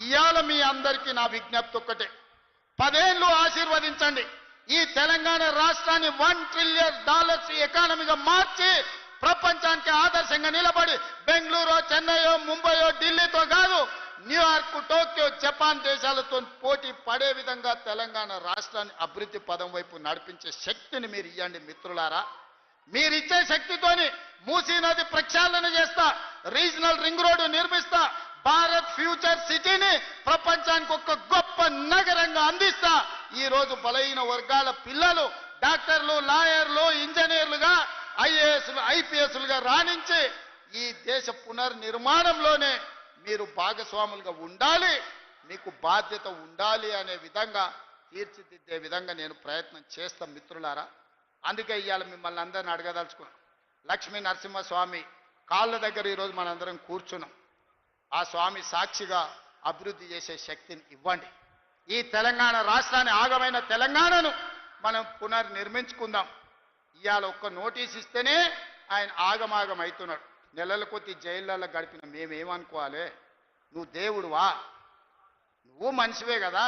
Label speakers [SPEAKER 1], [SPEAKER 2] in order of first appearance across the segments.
[SPEAKER 1] ఇయాల మీ అందరికీ నా విజ్ఞప్తి ఒక్కటే, 10 ఏళ్ళు ఆశీర్వదించండి. ఈ తెలంగాణ రాష్ట్రాన్ని $1 ట్రిలియన్ ఎకానమీగా మార్చి ప్రపంచానికి ఆదర్శంగా నిలబడి బెంగళూరు, చెన్నైయో, ముంబైయో, ఢిల్లీతో కాదు, న్యూయార్క్, టోక్యో, జపాన్ దేశాలతో పోటీ పడే విధంగా తెలంగాణ రాష్ట్రాన్ని అభివృద్ధి పదం వైపు నడిపించే శక్తిని మీరు ఇవ్వండి మిత్రులారా. మీరిచ్చే శక్తితోని మూసీ నది ప్రక్షాళన చేస్తా, రీజనల్ రింగ్ రోడ్డు నిర్మిస్తా, భారత్ ఫ్యూచర్ సిటీని ప్రపంచానికి ఒక గొప్ప నగరంగా అందిస్తా. ఈ రోజు బలహీన వర్గాల పిల్లలు డాక్టర్లు, లాయర్లు, ఇంజనీర్లుగా, ఐఏఎస్లు, ఐపీఎస్లుగా రాణించి ఈ దేశ పునర్నిర్మాణంలోనే మీరు భాగస్వాములుగా ఉండాలి, మీకు బాధ్యత ఉండాలి అనే విధంగా తీర్చిదిద్దే విధంగా నేను ప్రయత్నం చేస్తాను మిత్రులారా. అందుకే ఇవాళ మిమ్మల్ని అందరిని అడగదలుచుకున్నాం. లక్ష్మీ నరసింహస్వామి కాళ్ళ దగ్గర ఈరోజు మనందరం కూర్చున్నాం. ఆ స్వామి సాక్షిగా అభివృద్ధి చేసే శక్తిని ఇవ్వండి. ఈ తెలంగాణ రాష్ట్రాన్ని, ఆగమైన తెలంగాణను మనం పునర్నిర్మించుకుందాం. ఇవాళ ఒక్క నోటీస్ ఇస్తేనే ఆయన ఆగమాగం అవుతున్నాడు. నెలల కొద్ది జైళ్ళల్లో గడిపిన మేమేమనుకోవాలి? నువ్వు దేవుడువా? నువ్వు మనిషివే కదా.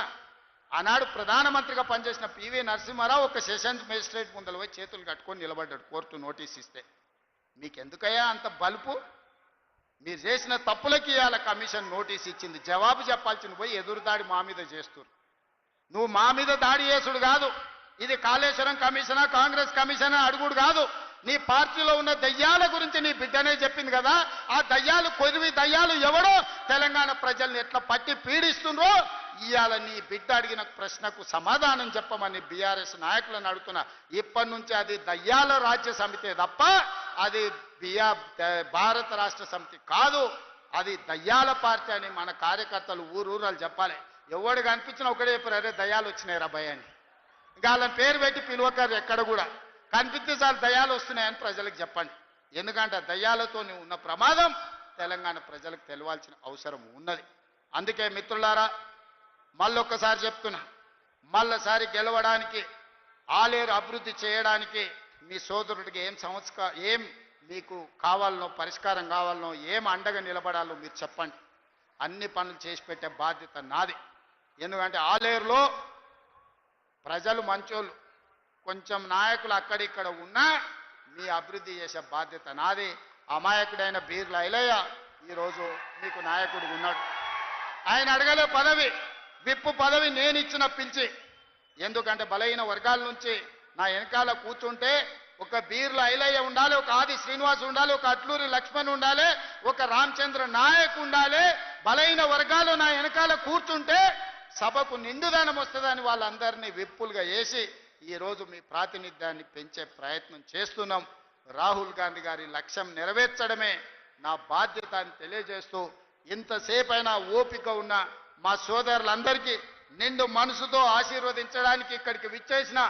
[SPEAKER 1] ఆనాడు ప్రధానమంత్రిగా పనిచేసిన పివి నరసింహారావు ఒక సెషన్స్ మేజిస్ట్రేట్ ముందర పోయి చేతులు కట్టుకొని నిలబడ్డాడు కోర్టు నోటీస్ ఇస్తే. మీకెందుకయ్యా అంత బలుపు? మీరు చేసిన తప్పులకి ఇవాళ కమిషన్ నోటీస్ ఇచ్చింది. జవాబు చెప్పాల్సింది పోయి ఎదురుదాడి మా మీద చేస్తున్నారు. నువ్వు మా మీద దాడి చేసుడు కాదు, ఇది కాళేశ్వరం కమిషనా, కాంగ్రెస్ కమిషనా అడుగుడు కాదు. నీ పార్టీలో ఉన్న దయ్యాల గురించి నీ బిడ్డనే చెప్పింది కదా. ఆ దయ్యాలు, కొరివి దయ్యాలు ఎవడో తెలంగాణ ప్రజల్ని ఎట్లా పట్టి పీడిస్తుండ్రో ఇవాళ నీ బిడ్డ అడిగిన ప్రశ్నకు సమాధానం చెప్పమని బీఆర్ఎస్ నాయకులను అడుగుతున్నా. ఇప్పటి నుంచి అది దయ్యాల రాజ్య సమితే తప్ప అది భారత రాష్ట్ర సమితి కాదు, అది దయ్యాల పార్టీ అని మన కార్యకర్తలు ఊరూరాలు చెప్పాలి. ఎవడు కనిపించినా ఒకటే చెప్పారు, అరే దయ్యాలు వచ్చినాయి రా భయ అని. ఇంకా వాళ్ళని పేరు పెట్టి పిలువకారు, ఎక్కడ కూడా కనిపిస్తే చాలు దయ్యాలు వస్తున్నాయని ప్రజలకు చెప్పండి. ఎందుకంటే దయ్యాలతో ఉన్న ప్రమాదం తెలంగాణ ప్రజలకు తెలవాల్సిన అవసరం ఉన్నది. అందుకే మిత్రులారా, మళ్ళొక్కసారి చెప్తున్నా, మళ్ళసారి గెలవడానికి, ఆలేరు అభివృద్ధి చేయడానికి మీ సోదరుడికి ఏం మీకు కావాలనో, పరిష్కారం కావాలనో, ఏం అండగా నిలబడాలో మీరు చెప్పండి. అన్ని పనులు చేసి పెట్టే బాధ్యత నాది. ఎందుకంటే ఆలేరులో ప్రజలు మంచోళ్ళు, కొంచెం నాయకులు అక్కడిక్కడ ఉన్నా మీ అభివృద్ధి చేసే బాధ్యత నాది. అమాయకుడైన బీర్ల ఐలయ్య ఈరోజు మీకు నాయకుడు ఉన్నాడు. ఆయన అడగలే పదవి, విప్పు పదవి నేను ఇచ్చిన పిలిచి. ఎందుకంటే బలహీన వర్గాల నుంచి నా వెనకాల కూర్చుంటే ఒక బీర్ల ఐలయ్య ఉండాలి, ఒక ఆది శ్రీనివాస్ ఉండాలి, ఒక అట్లూరి లక్ష్మణ్ ఉండాలి, ఒక రామచంద్ర నాయక్ ఉండాలి. బలహీన వర్గాలు నా వెనకాల కూర్చుంటే సభకు నిండుదనం వస్తుందని వాళ్ళందరినీ విప్పులుగా వేసి ఈరోజు మీ ప్రాతినిధ్యాన్ని పెంచే ప్రయత్నం చేస్తున్నాం. రాహుల్ గాంధీ గారి లక్ష్యం నెరవేర్చడమే నా బాధ్యత అని తెలియజేస్తూ, ఇంతసేపైనా ఓపిక ఉన్న మా సోదరులందరికీ నిండు మనసుతో ఆశీర్వదించడానికి ఇక్కడికి విచ్చేసిన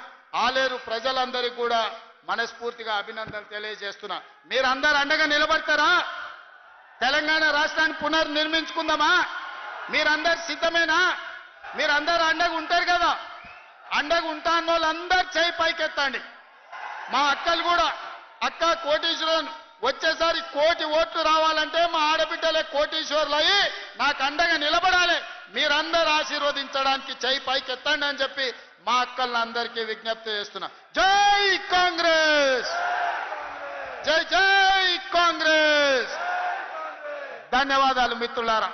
[SPEAKER 1] ఆలేరు ప్రజలందరికీ కూడా మనస్ఫూర్తిగా అభినందనలు తెలియజేస్తున్నా. మీరందరూ అండగా నిలబడతారా? తెలంగాణ రాష్ట్రాన్ని పునర్నిర్మించుకుందామా? మీరందరు సిద్ధమేనా? మీరందరూ అండగా ఉంటారు కదా. అండగా ఉంటా అన్న వాళ్ళందరూ చేయి పైకెత్తండి. మా అక్కలు కూడా, అక్క కోటీశ్వరులను వచ్చేసారి 1 కోటి ఓట్లు రావాలంటే మా ఆడబిడ్డలే కోటీశ్వర్లు అయ్యి నాకు అండగా నిలబడాలి. మీరందరూ ఆశీర్వదించడానికి చేయి పైకెత్తండి అని చెప్పి మా అక్కలందరికీ విజ్ఞప్తి చేస్తున్నా. జై కాంగ్రెస్, జై జై కాంగ్రెస్. ధన్యవాదాలు మిత్రులారా.